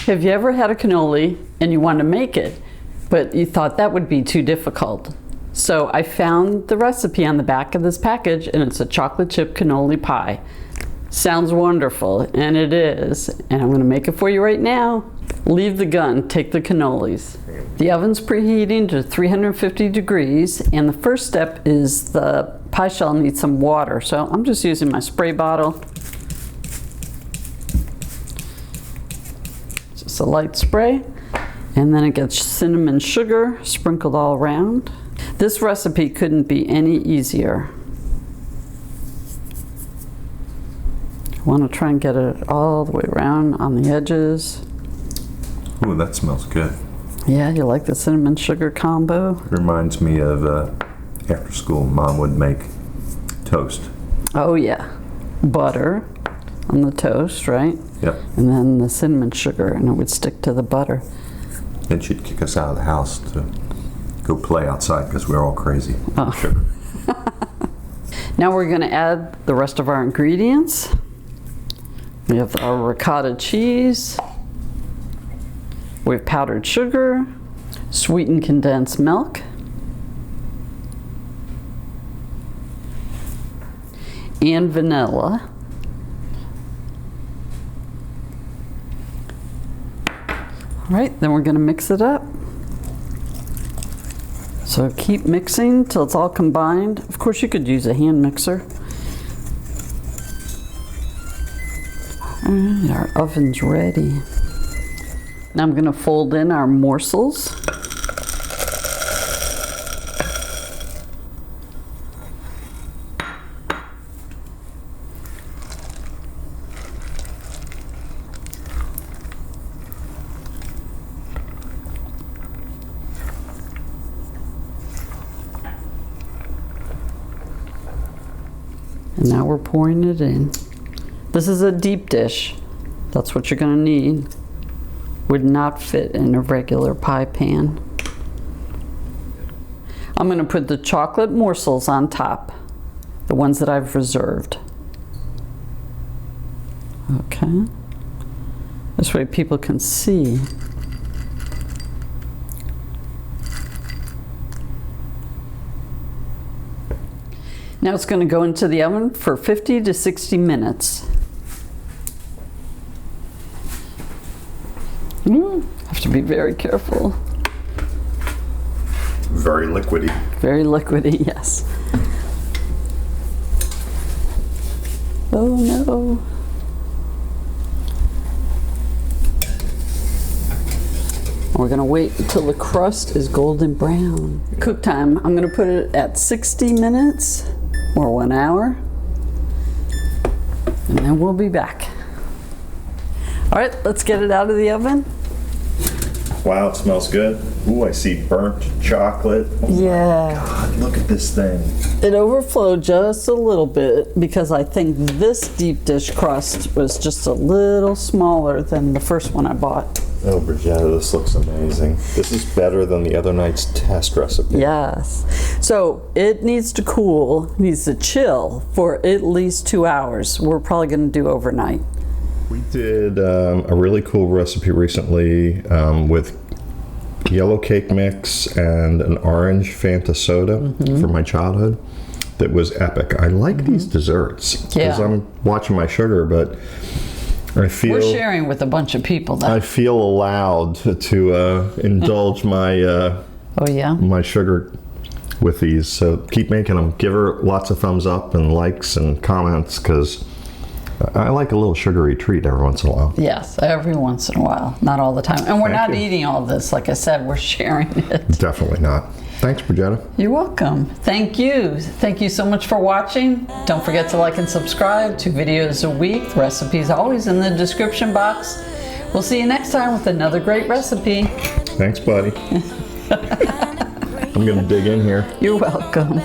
Have you ever had a cannoli and you want to make it, but you thought that would be too difficult? So I found the recipe on the back of this package, and it's a chocolate chip cannoli pie. Sounds wonderful, and it is. And I'm going to make it for you right now. Leave the gun, take the cannolis. The oven's preheating to 350 degrees, and the first step is the pie shell needs some water. So I'm just using my spray bottle. Just a light spray, and then it gets cinnamon sugar sprinkled all around. This recipe couldn't be any easier. I want to try and get it all the way around on the edges. Ooh, that smells good. Yeah, you like the cinnamon sugar combo? Reminds me of after school, Mom would make toast. Oh yeah, butter on the toast, right? Yep. And then the cinnamon sugar, and it would stick to the butter. Then she'd kick us out of the house to go play outside because we were all crazy. Oh. Sugar. Now we're going to add the rest of our ingredients. We have our ricotta cheese. We have powdered sugar, sweetened condensed milk, and vanilla. All right, then we're going to mix it up. So keep mixing till it's all combined. Of course, you could use a hand mixer. All right, our oven's ready. Now I'm going to fold in our morsels. And now we're pouring it in. This is a deep dish. That's what you're going to need. Would not fit in a regular pie pan. I'm going to put the chocolate morsels on top, the ones that I've reserved. Okay. This way people can see. Now it's going to go into the oven for 50 to 60 minutes. Have to be very careful. Very liquidy. Very liquidy, yes. Oh no. We're going to wait until the crust is golden brown. Cook time, I'm going to put it at 60 minutes or 1 hour. And then we'll be back. All right, let's get it out of the oven. Wow, it smells good. Ooh, I see burnt chocolate. Oh Yeah. God, look at this thing. It overflowed just a little bit because I think this deep dish crust was just a little smaller than the first one I bought. Oh, Brigetta, this looks amazing. This is better than the other night's test recipe. Yes. So it needs to cool, needs to chill for at least 2 hours. We're probably going to do overnight. We did a really cool recipe recently with yellow cake mix and an orange Fanta soda from my childhood that was epic. I like these desserts because I'm watching my sugar, but I feel... We're sharing with a bunch of people though. I feel allowed to indulge my my sugar with these. So keep making them. Give her lots of thumbs up and likes and comments because I like a little sugary treat every once in a while. Yes, every once in a while, not all the time. And we're not eating all this. Like I said, we're sharing it. Definitely not. Thanks, Brigetta. You're welcome. Thank you. Thank you so much for watching. Don't forget to like and subscribe. 2 videos a week. The recipe's always in the description box. We'll see you next time with another great recipe. Thanks, buddy. I'm going to dig in here. You're welcome.